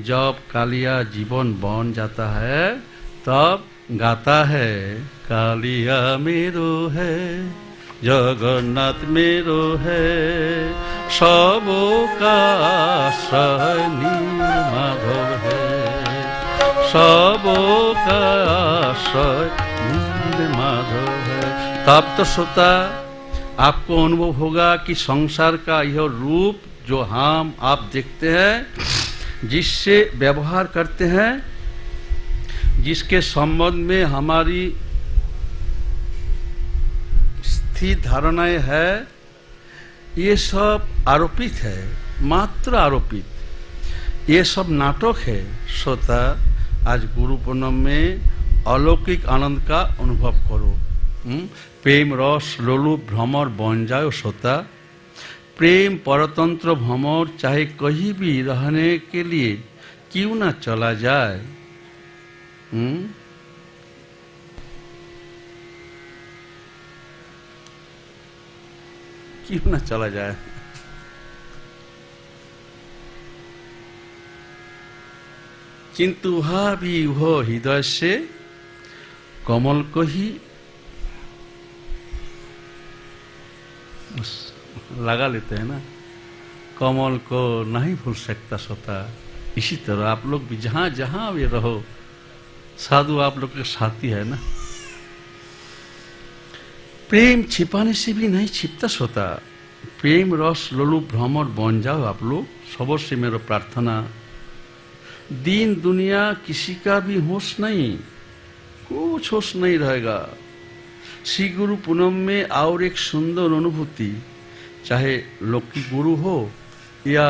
जब कालिया जीवन बन जाता है तब गाता है कालिया मेरो है जगन्नाथ मेरो है सबो का आश्रय माधव है सबो का आश्रय माधव है। तब तो श्रोता आपको अनुभव होगा कि संसार का यह रूप जो हम आप देखते हैं, जिससे व्यवहार करते हैं, जिसके संबंध में हमारी स्थिर धारणाएं है, ये सब आरोपित है, मात्र आरोपित। ये सब नाटक है। श्रोता आज गुरु पूर्णिमा में अलौकिक आनंद का अनुभव करो। प्रेम रस लोलुप भ्रमर बन जाओ श्रोता। प्रेम परतंत्र भ्रमर चाहे कहीं भी रहने के लिए क्यों ना चला जाए। क्यों ना चला जाए। किंतु वह भी वो हृदय से कमल को ही लगा लेते हैं ना, कमल को नहीं भूल सकता श्रोता। इसी तरह आप लोग भी जहां जहां भी रहो, साधु आप लोग के साथी है ना। प्रेम छिपाने से भी नहीं छिपता श्रोता। प्रेम रस लोलुप भ्रमर बन जाओ आप लोग। सबसे मेरा प्रार्थना, दीन दुनिया किसी का भी होश नहीं, कुछ होश नहीं रहेगा। श्री गुरु पूनम में और एक सुंदर अनुभूति, चाहे लौकिक गुरु हो या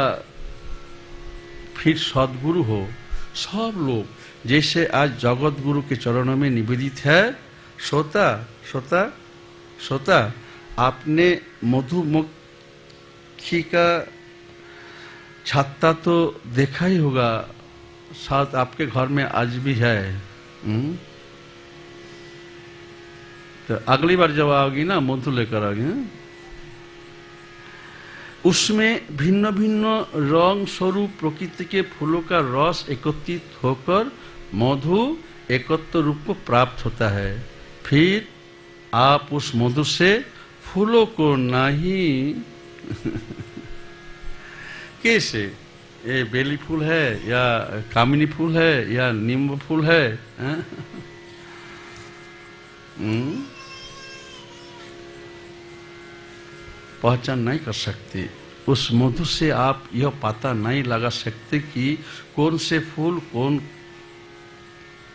फिर सदगुरु हो, सब लोग जैसे आज जगत गुरु के चरणों में निवेदित है। श्रोता श्रोता श्रोता, आपने मधुमक्खी का छत्ता तो देखा ही होगा, शायद आपके घर में आज भी है। तो अगली बार जब आओगी ना, मधु लेकर आओगी, उसमें भिन्न भिन्न रंग स्वरूप प्रकृति के फूलों का रस एकत्रित होकर मधु एकत्र रूप को प्राप्त होता है। फिर आप उस मधु से फूलों को नहीं कैसे, ये बेली फूल है या कामिनी फूल है या नींबू फूल है, पहचान नहीं कर सकते। उस मधु से आप यह पता नहीं लगा सकते कि कौन से फूल कौन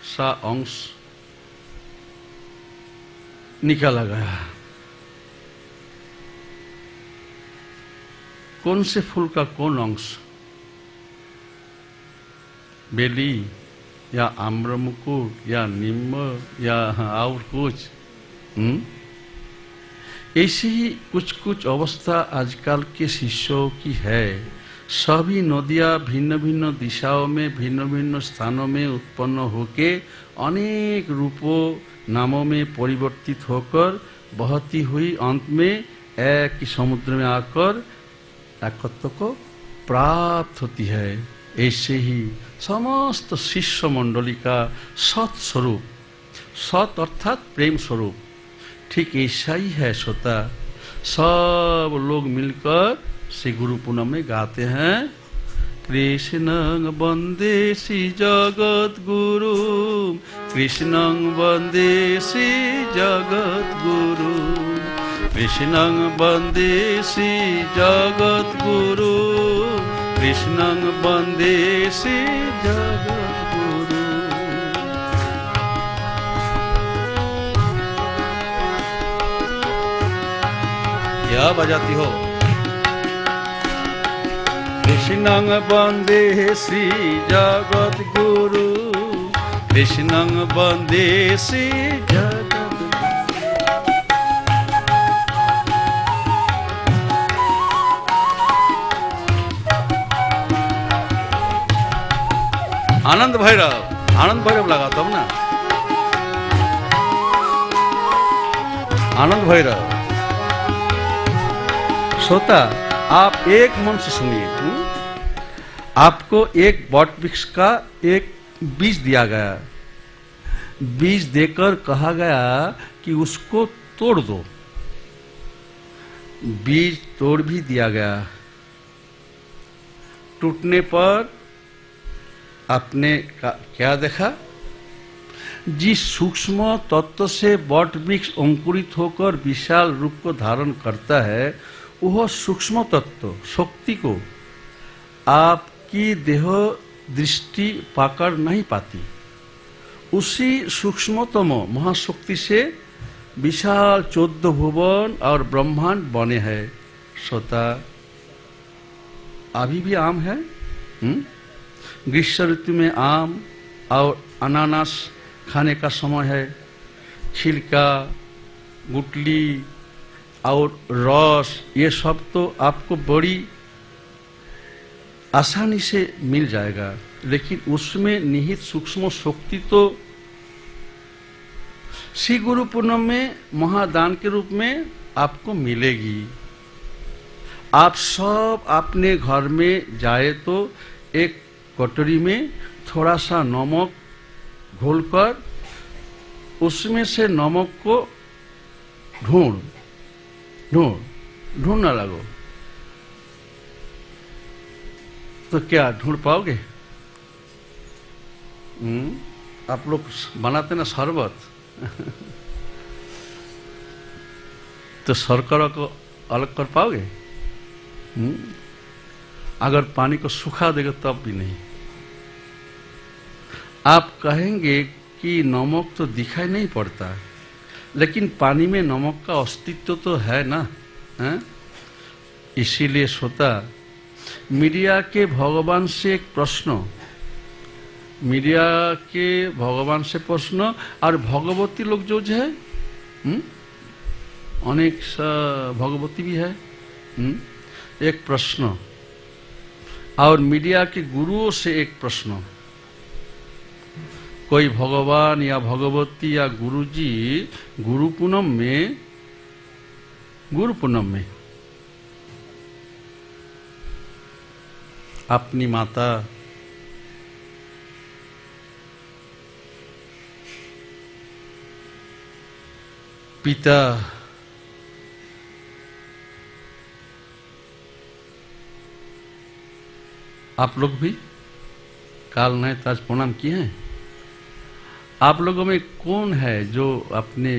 सा अंश निकाला गया, कौन से फूल का कौन अंश, बेली या आम्रमुकुट या नींबू या और कुछ। ऐसी ही कुछ कुछ अवस्था आजकल के शिष्यों की है। सभी नदियां भिन्न भिन्न दिशाओं में भिन्न भिन्न स्थानों में उत्पन्न होके अनेक रूपों नामों में परिवर्तित होकर बहती हुई अंत में एक ही समुद्र में आकर एकत्व को प्राप्त होती है। ऐसे ही समस्त शिष्य मंडली का सत स्वरूप, सत अर्थात प्रेम स्वरूप, ठीक ऐसा ही है श्रोता। सब लोग मिलकर श्री गुरु पूनम में गाते हैं, कृष्णं वंदे श्री जगत गुरु, कृष्णं वंदे श्री जगत गुरु, कृष्णं वंदे श्री जगत गुरु, कृष्णं वंदे श्री जगत गुरु। क्या बजाती हो? कृष्णं वंदे श्री जगत गुरु, कृष्णं वंदे श्री जगत। आनंद भैरव लगाता हूं ना, आनंद भैरव। श्रोता आप एक मन से सुनिए। आपको एक बट वृक्ष का एक बीज दिया गया, बीज देकर कहा गया कि उसको तोड़ दो, बीज तोड़ भी दिया गया। टूटने पर आपने क्या देखा? जिस सूक्ष्म तत्व से बट वृक्ष अंकुरित होकर विशाल रूप को धारण करता है, वह सूक्ष्म तत्व शक्ति को आपकी देह दृष्टि पकड़ नहीं पाती। उसी सूक्ष्मतम महाशक्ति से विशाल 14 भुवन और ब्रह्मांड बने हैं। श्रोता, अभी भी आम है, ग्रीष्म ऋतु में आम और अनानास खाने का समय है। छिलका, गुठली और रस, ये सब तो आपको बड़ी आसानी से मिल जाएगा, लेकिन उसमें निहित सूक्ष्म शक्ति तो श्री गुरु पूर्णिमा में महादान के रूप में आपको मिलेगी। आप सब अपने घर में जाए तो एक कटोरी में थोड़ा सा नमक घोलकर उसमें से नमक को ढूंढना लगो, तो क्या ढूंढ पाओगे? आप लोग बनाते ना शरबत तो शर्करा को अलग कर पाओगे? अगर पानी को सुखा देगा तब भी नहीं। आप कहेंगे कि नमक तो दिखाई नहीं पड़ता, लेकिन पानी में नमक का अस्तित्व तो है ना, है? इसीलिए श्रोता, मीडिया के भगवान से एक प्रश्न, मीडिया के भगवान से प्रश्न, और भगवती लोग जो है, अनेक भगवती भी है, एक प्रश्न, और मीडिया के गुरुओं से एक प्रश्न। कोई भगवान या भगवती या गुरुजी गुरु पूनम में अपनी माता, पिता, आप लोग भी काल नए ताज प्रणाम किए हैं? आप लोगों में कौन है जो अपने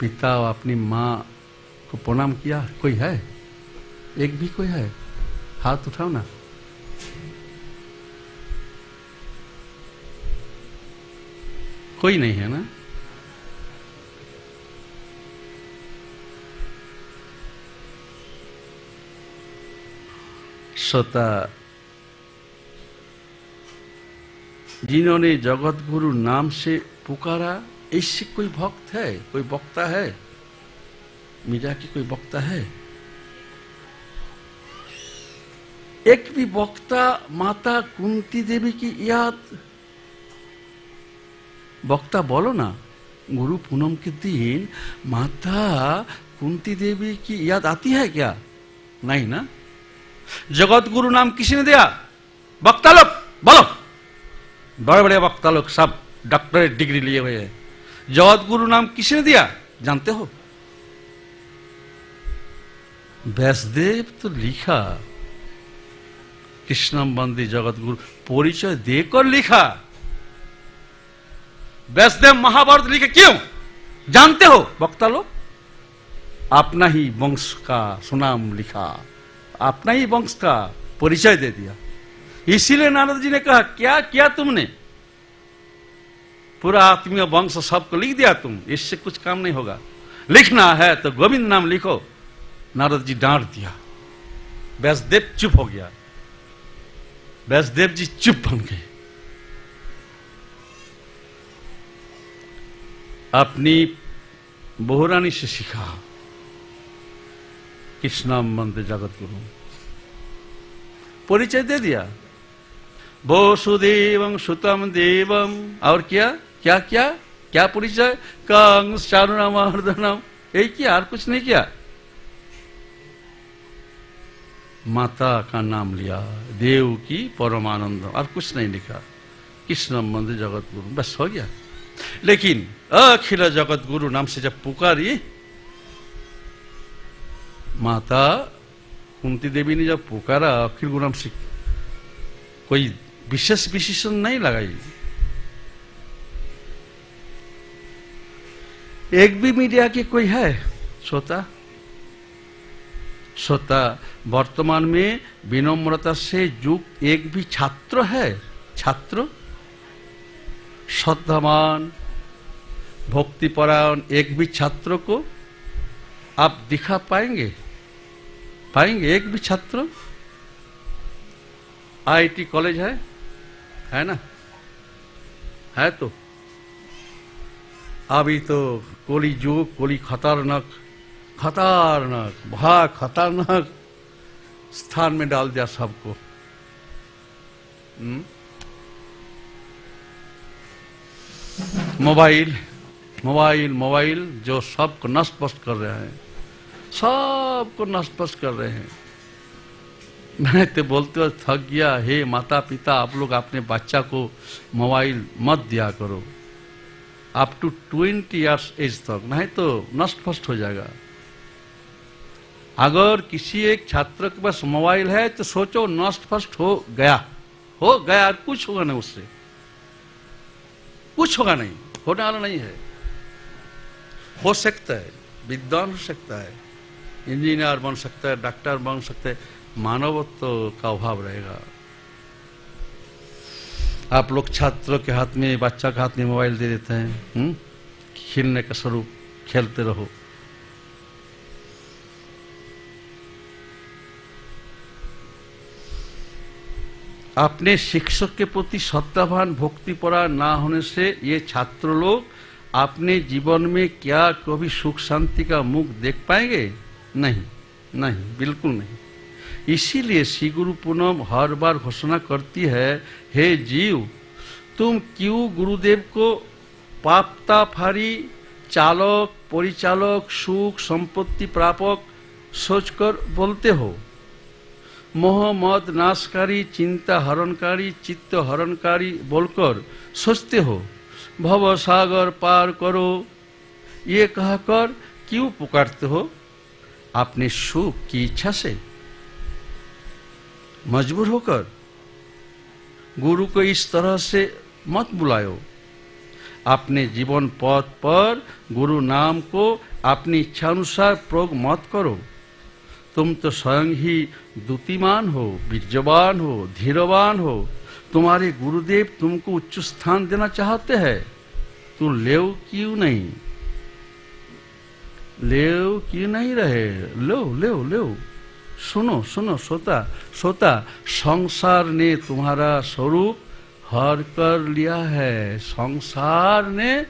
पिता और अपनी माँ को प्रणाम किया? कोई है? एक भी कोई है? हाथ उठाओ ना। कोई नहीं है ना? श्रोता, जिन्होंने जगत गुरु नाम से पुकारा, इससे कोई भक्त है? कोई वक्ता है? मीरा की कोई वक्ता है? एक भी वक्ता माता कुंती देवी की याद, वक्ता बोलो ना, गुरु पूनम के दिन माता कुंती देवी की याद आती है क्या? नहीं ना। जगत गुरु नाम किसी ने दिया? वक्ता लोग बोलो, बड़े बड़े वक्ता लोग सब डॉक्टरेट डिग्री लिए हुए हैं। जगत गुरु नाम किसने दिया जानते हो? व्यासदेव तो लिखा, कृष्णम वंदे जगत गुरु, परिचय देकर लिखा। व्यासदेव महाभारत लिखे क्यों जानते हो वक्ता लोग? अपना ही वंश का सुनाम लिखा, अपना ही वंश का परिचय दे दिया। इसीलिए नारद जी ने कहा, क्या किया तुमने? पूरा आत्मीय वंश सबको लिख दिया तुम, इससे कुछ काम नहीं होगा। लिखना है तो गोविंद नाम लिखो। नारद जी डांट दिया, व्यासदेव चुप हो गया, व्यासदेव जी चुप बन गए। अपनी बहुरानी से सीखा, कृष्णम वंदे जगत गुरु, परिचय दे दिया, वसुदेवं सुतम देवम। और क्या क्या क्या क्या परिचय? कंस चारुणामर्दनम, यही किया, और कुछ नहीं किया। माता का नाम लिया, देव की परमानंद, और कुछ नहीं लिखा, कृष्ण मंदिर जगत गुरु, बस हो गया। लेकिन अखिल जगत गुरु नाम से जब पुकारी, माता कुंती देवी ने जब पुकारा अखिल गुरु नाम से, कोई विशेष विशेषण नहीं लगाई। एक भी मीडिया की कोई है श्रोता? श्रोता, वर्तमान में विनम्रता से युक्त एक भी छात्र है? छात्र श्रद्धावान भक्तिपरायण एक भी छात्र को आप दिखा पाएंगे? पाएंगे एक भी छात्र? आईटी कॉलेज है ना? है तो अभी तो कोली युग, कोली खतरनाक खतरनाक बहुत खतरनाक स्थान में डाल दिया सबको। मोबाइल मोबाइल मोबाइल जो सबको नष्ट भ्रष्ट कर रहे हैं, सबको नष्ट भ्रष्ट कर रहे हैं। मैं तो बोलते हुए थक गया, हे माता पिता, आप लोग अपने बच्चा को मोबाइल मत दिया करो अप टू 20 इयर्स एज तक, नहीं तो नष्ट भ्रष्ट हो जाएगा। अगर किसी एक छात्र के पास मोबाइल है तो सोचो नष्ट भ्रष्ट हो गया, कुछ होगा नहीं, उससे कुछ होगा नहीं, होने वाला नहीं है। हो सकता है विद्वान हो सकता है, इंजीनियर बन सकता है, डॉक्टर बन सकता है, मानवत्व का अभाव रहेगा। आप लोग छात्रों के हाथ में, बच्चा के हाथ में मोबाइल दे देते हैं, खेलने का स्वरूप, खेलते रहो। अपने शिक्षक के प्रति श्रद्धावान भक्तिपरा ना होने से ये छात्र लोग अपने जीवन में क्या कभी सुख शांति का मुख देख पाएंगे? नहीं, नहीं, बिल्कुल नहीं। इसीलिए श्री गुरु पूनम हर बार घोषणा करती है, हे जीव, तुम क्यों गुरुदेव को पापताफारी, चालक, परिचालक, सुख संपत्ति प्रापक सोचकर बोलते हो? मोह मद नाशकारी, चिंता हरणकारी, चित्त हरणकारी बोलकर सोचते हो? भव सागर पार करो ये कहकर क्यों पुकारते हो? अपने सुख की इच्छा से मजबूर होकर गुरु को इस तरह से मत बुलायो। अपने जीवन पथ पर गुरु नाम को अपनी इच्छा अनुसार प्रयोग मत करो। तुम तो स्वयं ही द्युतिमान हो, विद्यवान हो, धीरवान हो। तुम्हारे गुरुदेव तुमको उच्च स्थान देना चाहते हैं, तुम लेव क्यों नहीं? लेव क्यों नहीं रहे? लो लो लो। सुनो सुनो श्रोता, श्रोता, संसार ने तुम्हारा स्वरूप हर कर लिया है। संसार ने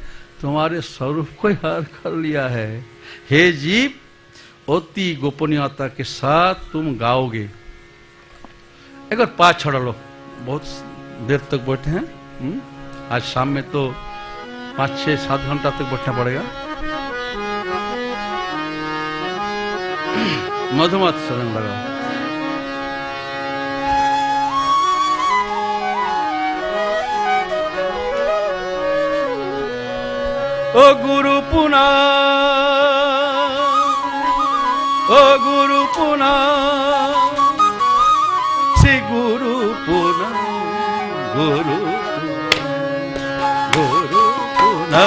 तुम्हारे स्वरूप को हर कर लिया है। हे जीव, अति गोपनीयता के साथ तुम गाओगे। एक बार पाँच छोड़ लो, बहुत देर तक बैठे हैं। आज शाम में तो 5, 6, 7 घंटा तक बैठना पड़ेगा। मधुमत शरण लगा। ओ गुरु पुना, ओ गुरु पुना, श्री गुरु पुना, गुरु गुरु पुना,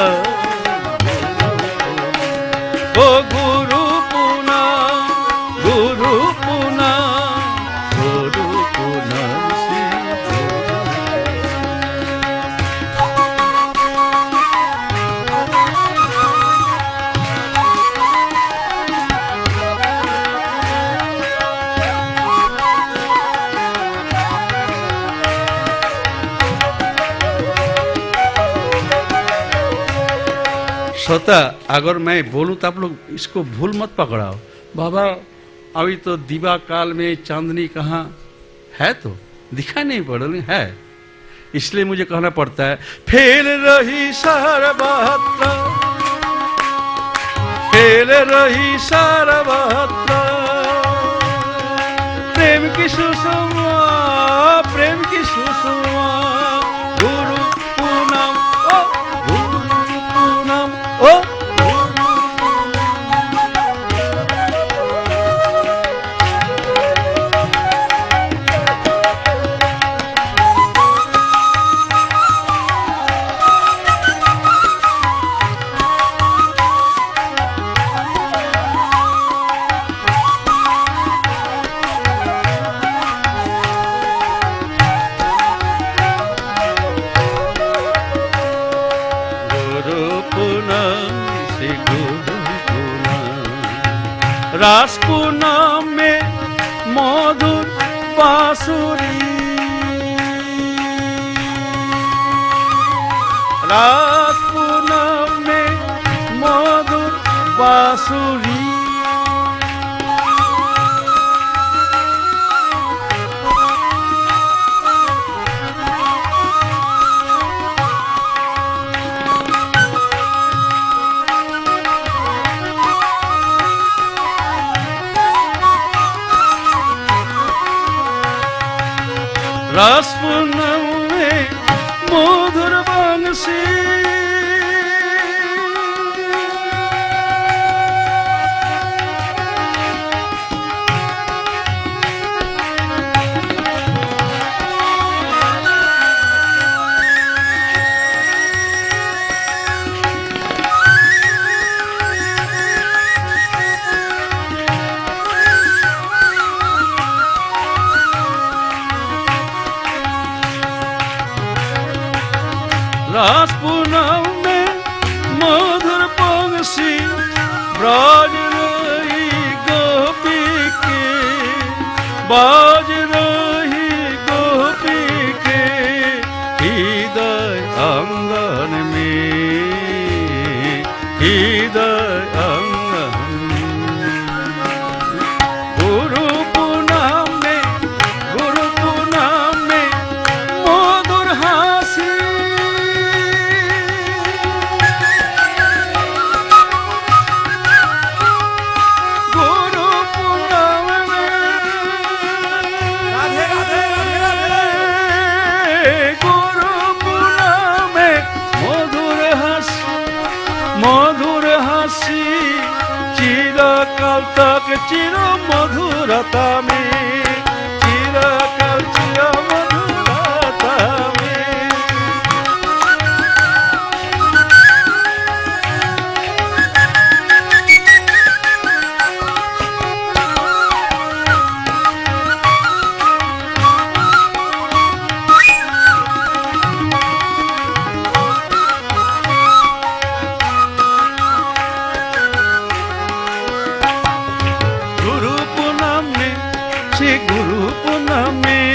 ओ गुरु पुना, गुरु पुना, गुरु पुना, श्रोता, अगर मैं बोलूं तो आप लोग इसको भूल मत पकड़ाओ। बाबा अभी तो दिवा काल में चांदनी कहाँ है, तो दिखाई नहीं पड़ रही है, इसलिए मुझे कहना पड़ता है। फेल रही सर्वत्र, फेल रही सर्वत्र, प्रेम की सुषमा, प्रेम की सुषमा, गुरु पूनम ओ गुरु पूनम ओ रास पूनम में मधुर बांसुरी, रास पूनम में मधुर बांसुरी, रास पूनम में मधुर बंसी, रास पूनम में मधुर बंसी, ब्रज रही गोपी के, बाज रही गोपी के हृदय अंगन में, हृदय अंगन में। गुरु पूनम में, गुरु पूनम में मधुर हासी, मधुर हंसी चिरकाल तक चिर मधुरता में, चिरकाल चिर मधुरता में। गुरु पूनम में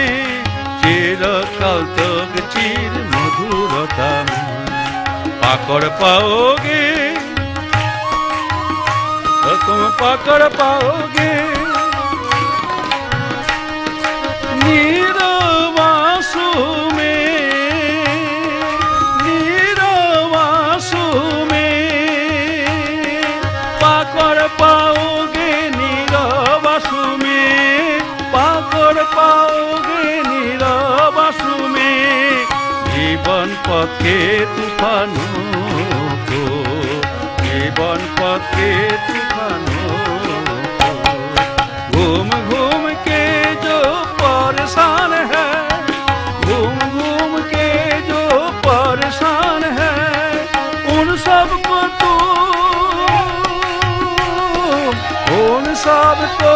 चिरकाल तक चिर मधुरता में पाकड़ पाओगे, तो तुम पाकड़ पाओगे नीरवासु में, नीरवासु में पाकड़ पाओगे, नीरवासु में पाकड़ पाओगे, नीरवासु में जीवन पथ के तूफानों को, जीवन पथ के तूफानों को घूम घूम के जो परेशान है, घूम घूम के जो परेशान है, उन सबको तू, उन सबको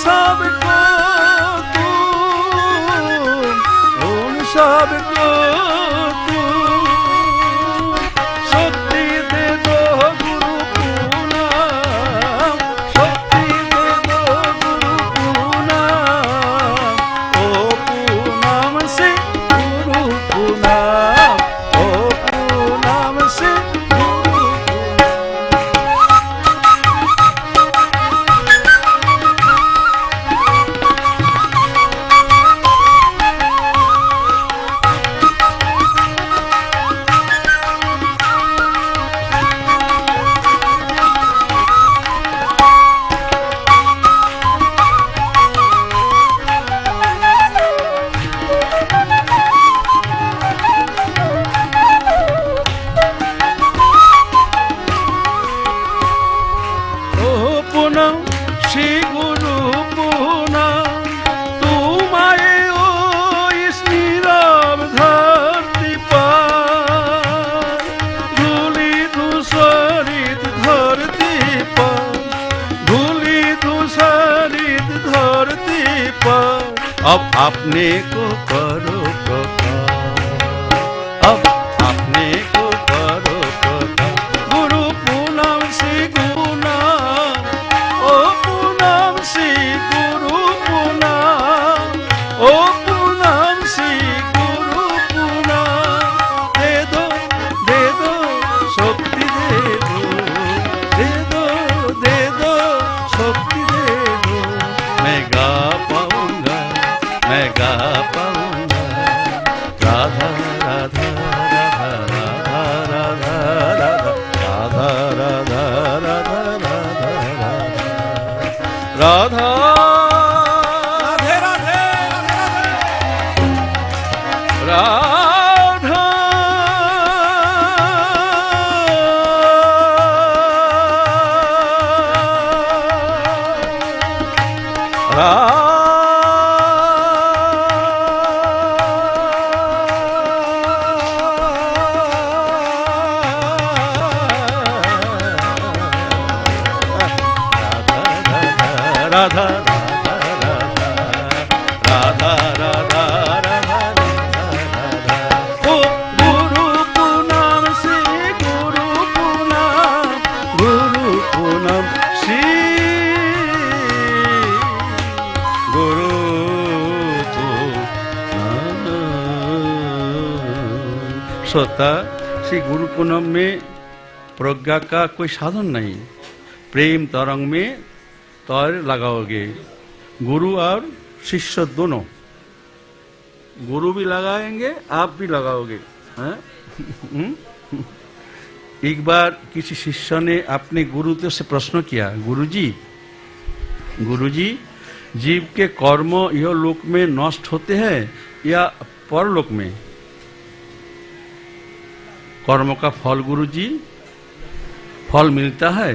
सबको तू, उन सबको तू शक्ति दे दो गुरु पूनम, शक्ति दे दो गुरु पूनम, ओ पूनम से गुरु पूनम, ओ पूनम से गुरु पूनम। अब अपने को करो प्रकार, अब अपने को करो प्रकार। गुरु पूनम श्री गुरुनाम, ओ पूनम श्री गुरु पूनम, ओ पूनम श्री गुरु पूनम। दे दो शक्ति दे दो शक्ति दे दो। मैं गा पाऊंगा राधा राधा राधा राधा राधा राधा राधा राधा राधा राधा राधा राधा राधा राधा। ओ गुरु पूनम श्री गुरु पूनम श्री गुरु पूनम। श्रोता, श्री गुरु पूनम में प्रज्ञा का कोई साधन नहीं, प्रेम तरंग में तैर लगाओगे। गुरु और शिष्य दोनों, गुरु भी लगाएंगे, आप भी लगाओगे। एक बार किसी शिष्य ने अपने गुरु से प्रश्न किया, गुरुजी, जीव के कर्म यह लोक में नष्ट होते हैं या परलोक में? कर्म का फल गुरुजी, फल मिलता है?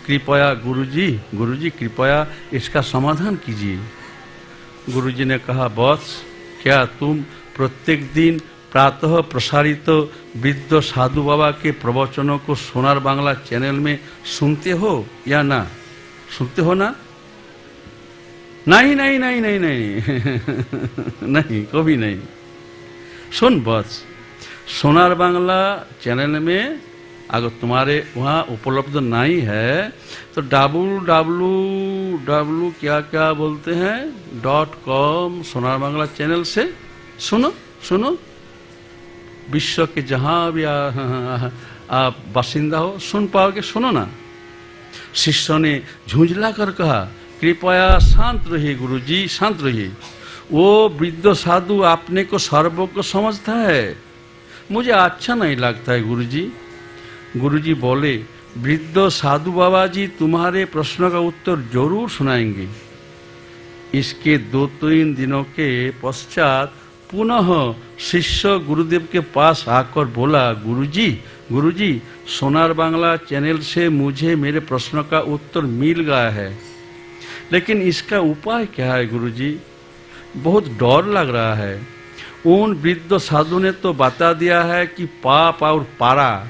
कृपया गुरुजी कृपया इसका समाधान कीजिए। गुरुजी ने कहा, बॉस, क्या तुम प्रत्येक दिन प्रातः प्रसारित वृद्ध साधु बाबा के प्रवचनों को सोनार बांग्ला चैनल में सुनते हो या ना? सुनते हो ना? नहीं नहीं नहीं नहीं नहीं नहीं, कभी नहीं। सुन बॉस, सोनार बांग्ला चैनल में अगर तुम्हारे वहाँ उपलब्ध नहीं है तो www क्या बोलते हैं .com सोनार बांग्ला चैनल से सुनो। विश्व के जहाँ भी आप बासिंदा हो सुन पाओगे, सुनो ना। शिष्य ने झुंझला कर कहा, कृपया शांत रहिए गुरुजी, शांत रहिए। वो वृद्ध साधु अपने को सर्वज्ञ समझता है, मुझे अच्छा नहीं लगता है गुरुजी। गुरुजी बोले, वृद्ध साधु बाबा जी तुम्हारे प्रश्न का उत्तर जरूर सुनाएंगे। इसके 2-3 दिनों के पश्चात पुनः शिष्य गुरुदेव के पास आकर बोला, गुरुजी सोनार बांग्ला चैनल से मुझे मेरे प्रश्न का उत्तर मिल गया है, लेकिन इसका उपाय क्या है गुरुजी? बहुत डर लग रहा है। उन वृद्ध साधु ने तो बता दिया है कि पाप और पारा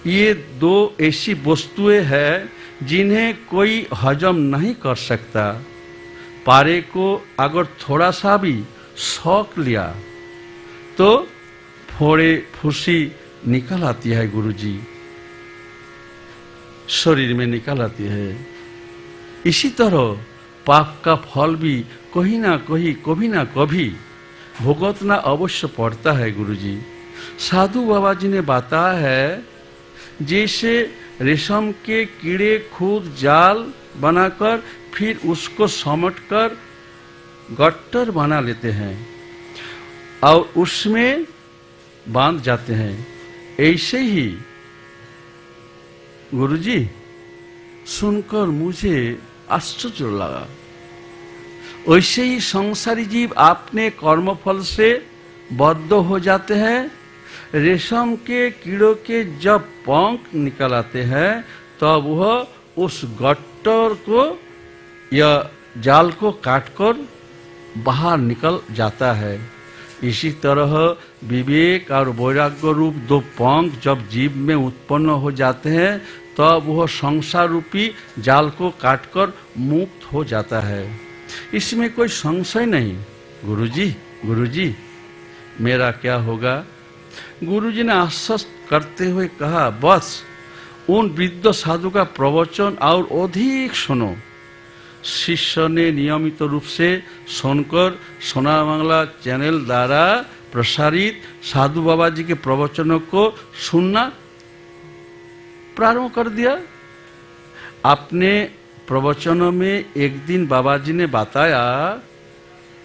ये 2 ऐसी वस्तुएं हैं जिन्हें कोई हजम नहीं कर सकता। पारे को अगर थोड़ा सा भी शौक लिया तो फोड़े फुसी निकल आती है गुरुजी, शरीर में निकल आती है। इसी तरह पाप का फल भी कहीं ना कभी भुगतना अवश्य पड़ता है गुरुजी। साधु बाबा जी ने बताया है, जैसे रेशम के कीड़े खुद जाल बनाकर फिर उसको समेटकर गट्टर बना लेते हैं और उसमें बांध जाते हैं, ऐसे ही गुरुजी सुनकर मुझे आश्चर्य लगा। वैसे ही संसारी जीव अपने कर्मफल से बद्ध हो जाते हैं। रेशम के कीड़ों के जब पंख निकल आते हैं तब वह उस गट्टर को या जाल को काटकर बाहर निकल जाता है। इसी तरह विवेक और वैराग्य रूप 2 पंख जब जीव में उत्पन्न हो जाते हैं तब वह संसार रूपी जाल को काटकर मुक्त हो जाता है। इसमें कोई संशय नहीं। गुरुजी मेरा क्या होगा? गुरुजी ने आश्वस्त करते हुए कहा, बस उन वृद्ध साधु का प्रवचन और अधिक सुनो। शिष्य ने नियमित रूप से सुनकर सोनार बांग्ला चैनल द्वारा प्रसारित साधु बाबा जी के प्रवचनों को सुनना प्रारंभ कर दिया। अपने प्रवचनों में एक दिन बाबा जी ने बताया,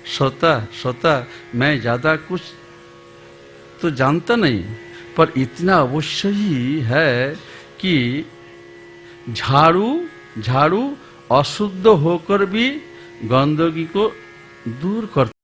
सोता मैं ज्यादा कुछ तो जानता नहीं, पर इतना अवश्य ही है कि झाड़ू अशुद्ध होकर भी गंदगी को दूर करता